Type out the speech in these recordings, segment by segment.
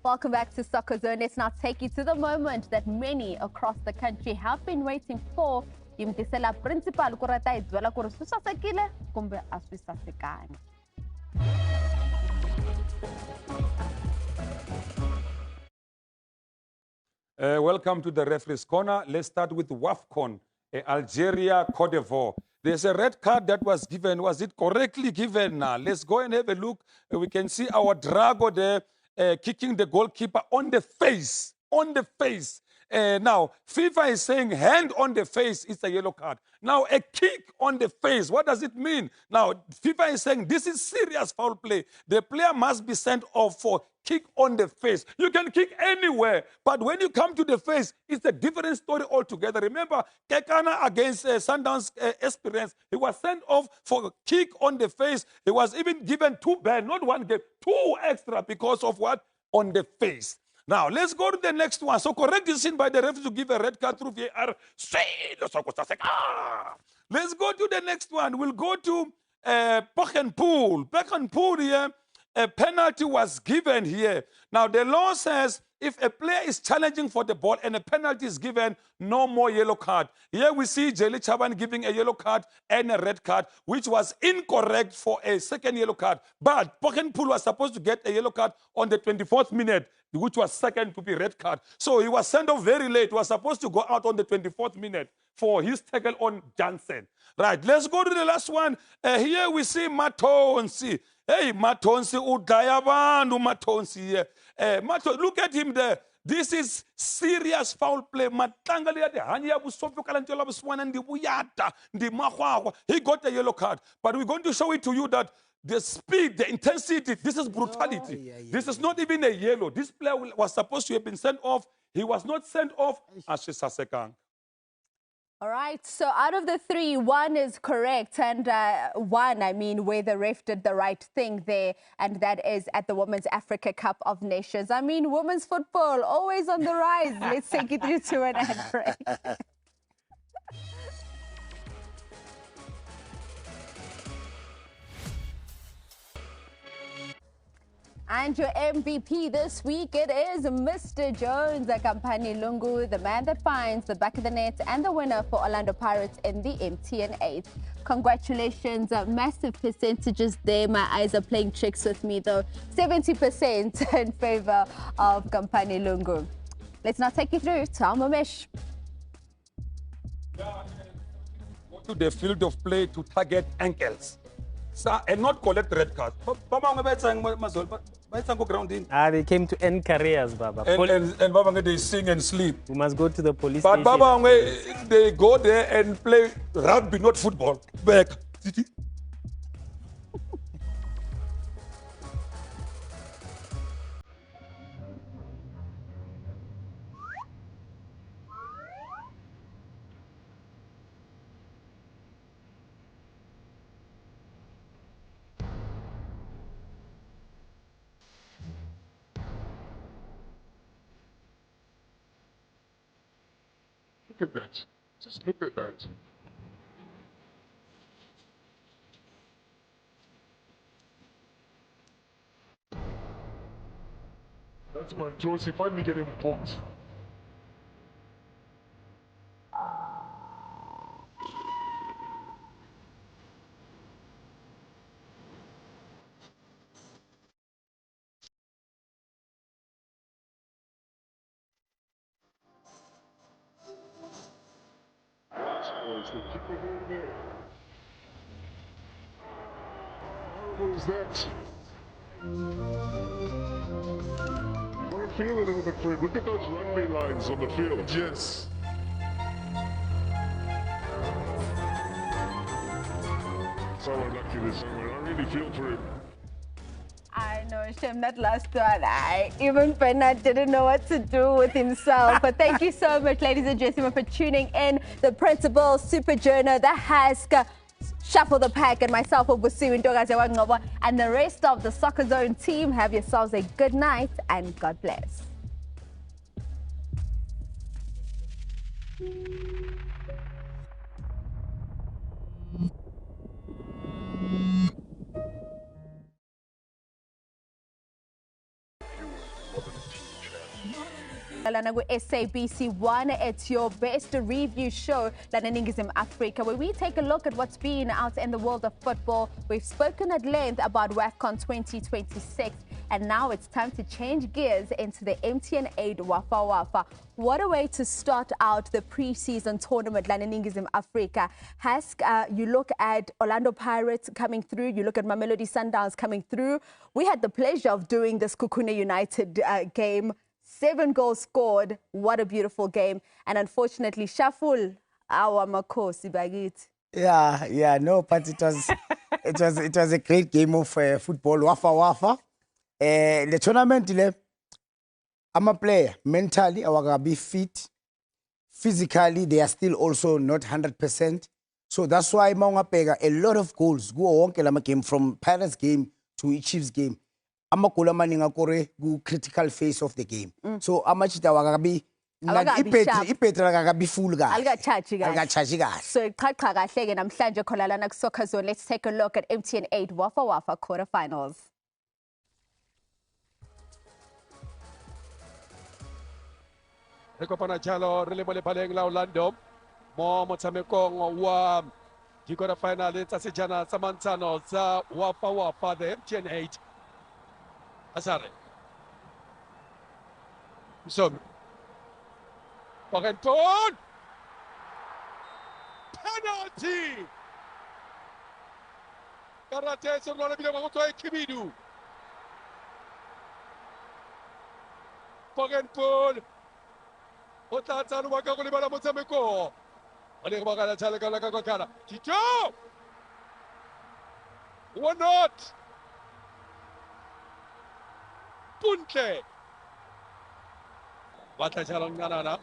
Welcome back to Soccerzone. Let's now take you to the moment that many across the country have been waiting for. Yimtisela principal kurata idzwela ku ri swi sasekile kumbe a swi sasekangi. Welcome to the referee's corner. Let's start with WAFCON, Algeria, Cote d'Ivoire. There's a red card that was given. Was it correctly given now? Let's go and have a look. We can see our Drago there kicking the goalkeeper on the face. On the face. Now, FIFA is saying hand on the face is a yellow card. Now, a kick on the face, what does it mean? Now, FIFA is saying this is serious foul play. The player must be sent off for kick on the face. You can kick anywhere, but when you come to the face, it's a different story altogether. Remember, Kekana against Sundowns Experience, he was sent off for kick on the face. He was even given 2 bans, not 1 game, 2 extra because of what? On the face. Now, let's go to the next one. So, correct decision by the referee to give a red card through VAR. Let's go to the next one. We'll go to Pochenpool. Pochenpool here, a penalty was given here. Now, the law says if a player is challenging for the ball and a penalty is given, no more yellow card. Here we see Jelly Chaban giving a yellow card and a red card, which was incorrect for a second yellow card. But Pochenpool was supposed to get a yellow card on the 24th minute, which was second to be red card. So he was sent off very late. He was supposed to go out on the 24th minute for his tackle on Jansen. Right, let's go to the last one. Here we see Matonsi. Hey, Matonsi, Udayabandu Matonsi here. Look at him there. This is serious foul play. He got a yellow card. But we're going to show it to you that the speed, the intensity, this is brutality. This is not even a yellow. This player was supposed to have been sent off. He was not sent off. All right, so out of the 3, 1 is correct, and 1, I mean, where the ref did the right thing there, and that is at the Women's Africa Cup of Nations. I mean, women's football, always on the rise. Let's take it through to an ad break. And your MVP this week, it is Mr. Jones, Akampani Lungu, the man that finds the back of the net and the winner for Orlando Pirates in the MTN 8. Congratulations, massive percentages there. My eyes are playing tricks with me though. 70% in favor of Kampani Lungu. Let's now take you through to Almamesh. Go to the field of play to target ankles. And not collect red cards. They came to end careers, Baba. And Baba, they sing and sleep. We must go to the police station. But Baba, they go there and play rugby, not football. Back. Look at that. Just look at that. That's my Josie finally getting booked. What was that? What a feeling on the field. Look at those rugby lines on the field. Yes. So unlucky this time. I really feel for him. I know, Shem, that last one, even Bernard didn't know what to do with himself. But thank you so much, ladies and gentlemen, for tuning in. The principal, Super Journo, the Hask, Shuffle the Pack, and myself, Obusi Ntogaze, and the rest of the Soccerzone team. Have yourselves a good night and God bless. lana ku-SABC1. It's your best review show lana eNingizimu Afrika, where we take a look at what's been out in the world of football. We've spoken at length about WAFCON 2026, and now it's time to change gears into the MTN 8 Wafa Wafa. What a way to start out the pre-season tournament lana eNingizimu Afrika. You look at Orlando Pirates coming through, you look at Mamelodi Sundowns coming through. We had the pleasure of doing this Kukune United game. 7 goals scored. What a beautiful game. And unfortunately, Shaful, our Makosi Bagit. Yeah, no, but it was a great game of football. Wafa Wafa. The tournament, I'm a player. Mentally, I will be fit. Physically, they are still also not 100%. So that's why Maunga Pega, a lot of goals go on Kelama game from Pirates game to Chiefs game. Amakula maninga kore go critical phase of the game. So amachita wagabi ipetra wagabi full guys. Alga charge guys. So qhaqha kahle ke namhlanje khona lana ku Soccerzone. Let's take a look at MTN 8 Wafa Wafa quarterfinals. Re kopana jalo re le mo lepaleng la Orlando mo motshamekong wa quarterfinal tsa sejana sa mantshano tsa Wafa Wafa the MTN 8 Azare so Parenton penalty Karate sur le bila go tswa Kibidu Parenton o tla tsa lwa ka go lebala motshameko o le go bagala tshale ka la ka kana Tito or not Punte batla jalo nganana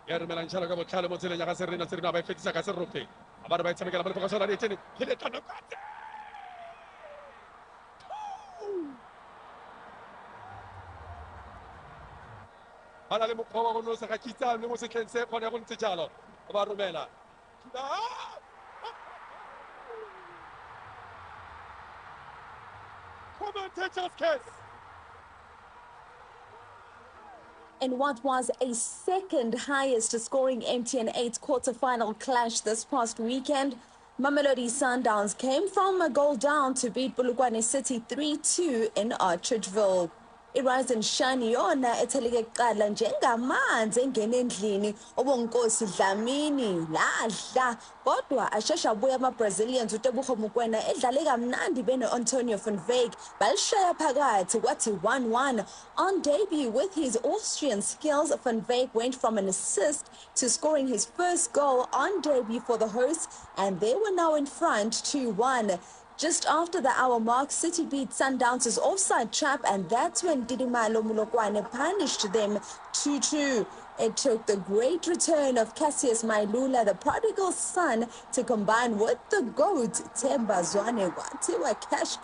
ya re melang jalo ka botlhale mo tseleng ya ga serena ba e fetisa ka serope abare ba itsamekela mo pokosona le tsene le tana kwate bana le mokgwa wa go nosa ga kitsane mo setlheng se kgone go ntse jalo ba romela commentator's case. In what was a second highest scoring MTN 8 quarterfinal clash this past weekend, Mamelodi Sundowns came from a goal down to beat Bulugwane City 3-2 in Archerville. iRise and Shine yona etheleke kuqala njengamanzi engene endlini obonkosi Dlamini ladla kodwa ashesha abuya ama-Brazilians uTebogo Mokoena edlale kamnandi bene-Antonio van Wyk balishaya phakathi kwathi 1-1. On debut with his Austrian skills, Van Wyk went from an assist to scoring his first goal on debut for the hosts, and they were now in front 2-1. Just after the hour mark, City beat Sundowns' offside trap, and that's when Didimalo Mulokwane punished them 2-2. It took the great return of Cassius Mailula, the prodigal son, to combine with the GOAT, Themba Zwane. Watiwa cash.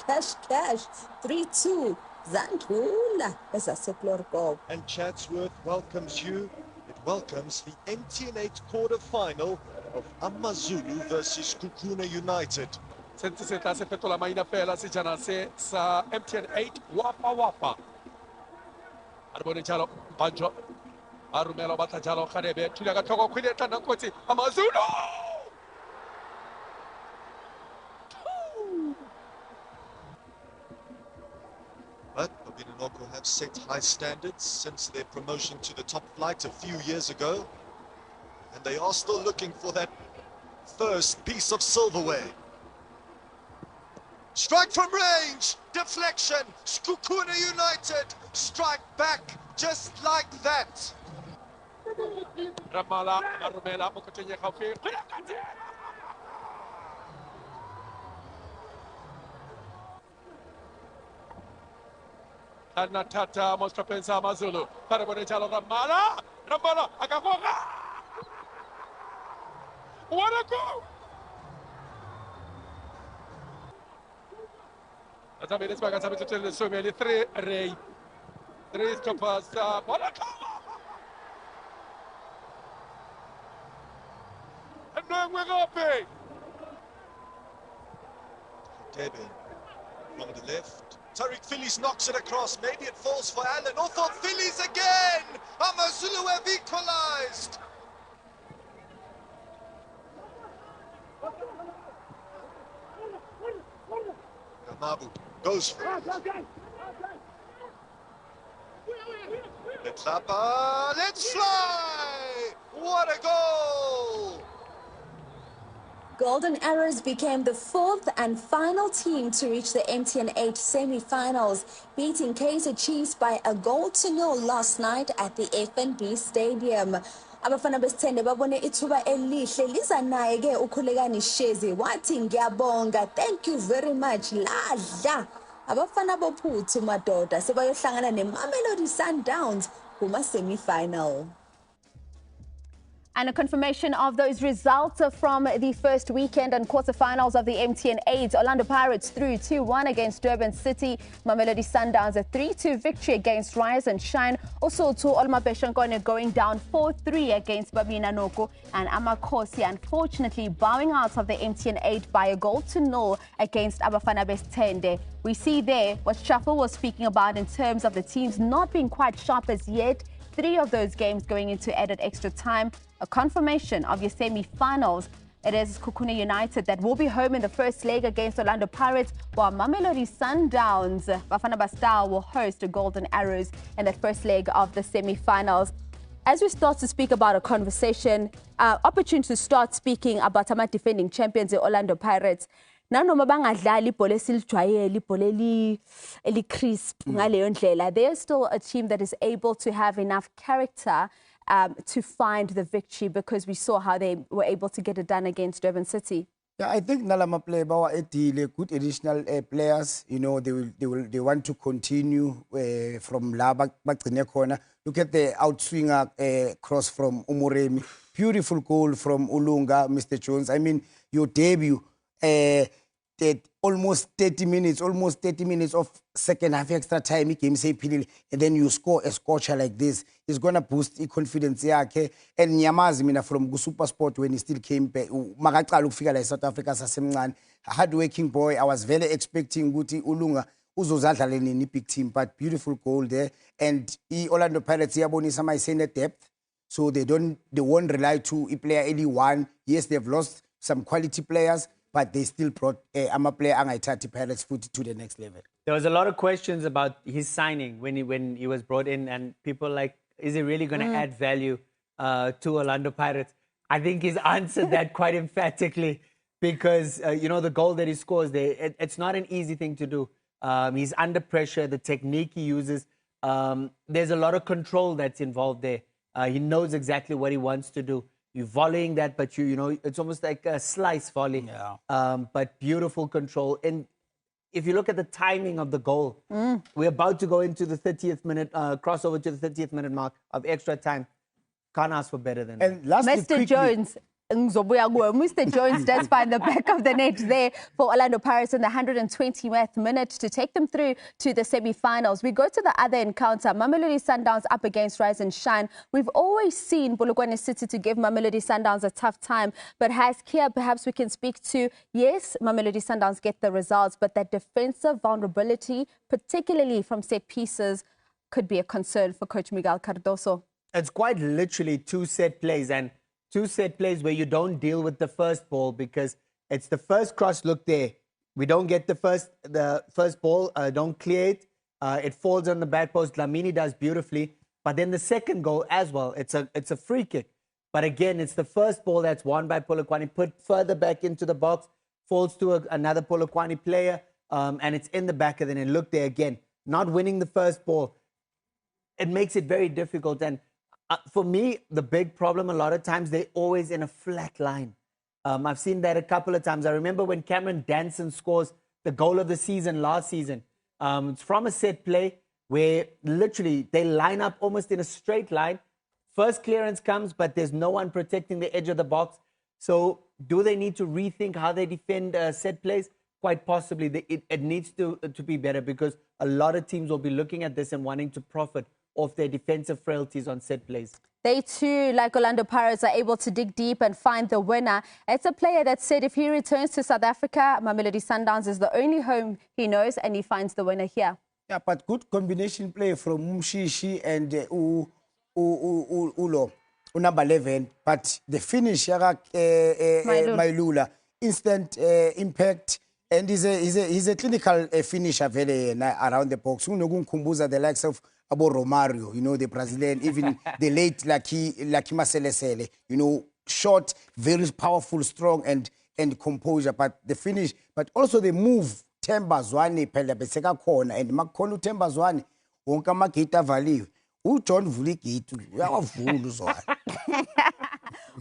3-2. Zandula esaseklorko. And Chatsworth welcomes you. It welcomes the MTN 8 quarter-final of Amazulu versus Kukuna United. Sentse se tla se fetola maina fela sejana se sa MTN 8 Wafa Wafa a re bone jalo Banjo a romela batla jalo Kgadebe thula ka tlhoko kgwele tla nna kotsi Amazulu But Babinanoko have set high standards since their promotion to the top flight a few years ago, and they are still looking for that first piece of silverware. Strike from range, deflection, Kukuna United strike back just like that. Ramala Arumela Mokotenye Khaufi Tata mostra pensa Amazulu para bone jalo Ramala akafoka what a goal. Atame les bagas avec le sommet les très stoppers voilà and we're Debe from the left Tariq Phillies knocks it across. Maybe it falls for Allen. Or for Phillies again. Amazulu have equalized. Kamabu goes for it. Let's fly! What a goal! Golden Arrows became the fourth and final team to reach the MTN 8 semi-finals, beating Kaizer Chiefs by a 1-0 last night at the FNB Stadium. Abafana besithende babone ithuba elihle liza naye ke ukhulekani Shezi wathi ngiyabonga, thank you very much, ladla abafana bophuthu madoda sebayohlangana neMamelodi Sundowns kuma semi-final. And a confirmation of those results from the first weekend and quarterfinals of the MTN 8. Orlando Pirates through 2-1 against Durban City. Mamelodi Sundowns a 3-2 victory against Rise and Shine. Also to Olma Beshankone going down 4-3 against Babina Noko. And Amakosi unfortunately bowing out of the MTN 8 by a 0-0 against Abafana Bestende. We see there what Shuffle was speaking about in terms of the teams not being quite sharp as yet. 3 of those games going into added extra time. A confirmation of your semi-finals. It is Kukuna United that will be home in the first leg against Orlando Pirates, while Mamelodi Sundowns, Bafana Bastille, will host the Golden Arrows in that first leg of the semi-finals. As we start to speak about a conversation, opportunity to start speaking about our defending champions, the Orlando Pirates. Nanoma bangadlali ibhola esilijwayele ibhola eli-crisp ngaleyo ndlela, they are still a team that is able to have enough character to find the victory, because we saw how they were able to get it done against Durban City. Yeah, I think Nalama play bawa etile good additional players. You know, they want to continue from la bagcine khona. Look at the outswinger cross from Umuremi. Beautiful goal from Ulunga, Mr. Jones. I mean, your debut. Almost 30 minutes of second half extra time game say and then you score a scorcher like this. It's gonna boost the confidence yakhe. And Nyamazi mina from Super Sport when he still came back makaqala ukufika la South Africa sasemncane, hardworking boy. I was very expecting ukuthi Ulunga uzozadlala in big team, but beautiful goal there. And Orlando Pirates iyabonisa mayisene depth, so they won't rely to a player anyone. Yes, they've lost some quality players, but they still brought a player Angaitati Pirates foot to the next level. There was a lot of questions about his signing when he was brought in, and people like, is he really going to add value to Orlando Pirates? I think he's answered that quite emphatically, because, you know, the goal that he scores there, it's not an easy thing to do. He's under pressure, the technique he uses. There's a lot of control that's involved there. He knows exactly what he wants to do. You're volleying that, but you know, it's almost like a slice volley. Yeah. But beautiful control. And if you look at the timing of the goal, we're about to go into the 30th minute, crossover to the 30th minute mark of extra time. Can't ask for better than that. Mr. Jones. Mr. Jones does find the back of the net there for Orlando Pirates in the 120th minute to take them through to the semi-finals. We go to the other encounter, Mamelodi Sundowns up against Rise and Shine. We've always seen Polokwane City to give Mamelodi Sundowns a tough time, but here perhaps we can speak to, yes, Mamelodi Sundowns get the results, but that defensive vulnerability, particularly from set pieces, could be a concern for Coach Miguel Cardoso. It's quite literally 2 set plays, and 2 set plays where you don't deal with the first ball, because it's the first cross. Look there, we don't get the first ball, don't clear it. It falls on the back post. Lamini does beautifully, but then the second goal as well. It's a free kick, but again, it's the first ball that's won by Polokwane, put further back into the box, falls to another Polokwane player, and it's in the back of the net. Look there again, not winning the first ball. It makes it very difficult. And for me, the big problem, a lot of times, they're always in a flat line. I've seen that a couple of times. I remember when Cameron Danson scores the goal of the season last season. It's from a set play where literally they line up almost in a straight line. First clearance comes, but there's no one protecting the edge of the box. So do they need to rethink how they defend set plays? Quite possibly. It needs to be better, because a lot of teams will be looking at this and wanting to profit off their defensive frailties on set plays. They too, like Orlando Pirates, are able to dig deep and find the winner. It's a player that said if he returns to South Africa, Mamelodi Sundowns is the only home he knows, and he finds the winner here. Yeah, but good combination play from Mshishi and Ulo, number 11. But the finish, Mailula, instant impact, and he's a clinical finisher around the box. Kumbuza the likes of Abo Romario, you know, the Brazilian, even the late Laki Maselesele, you know, short, very powerful, strong, and composure. But the finish, but also the move. Themba Zwane phela beseka khona and makhona uThemba Zwane wonke amagate avaliwe uJohn vula igate uyawavula uZwane.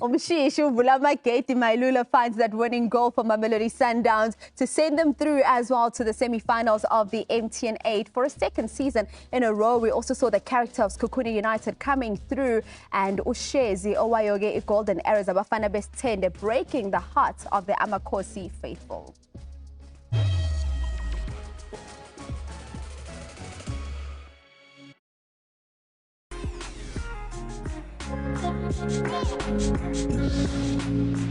Umshishi uvula amagate. Mailula finds that winning goal for Mamelodi Sundowns to send them through as well to the semi-finals of the MTN 8 for a second season in a row. We also saw the character of Skukuni United coming through, and Ushezi Owayoge Golden Arrows Abafana Best 10 breaking the hearts of the Amakosi faithful. Thank you.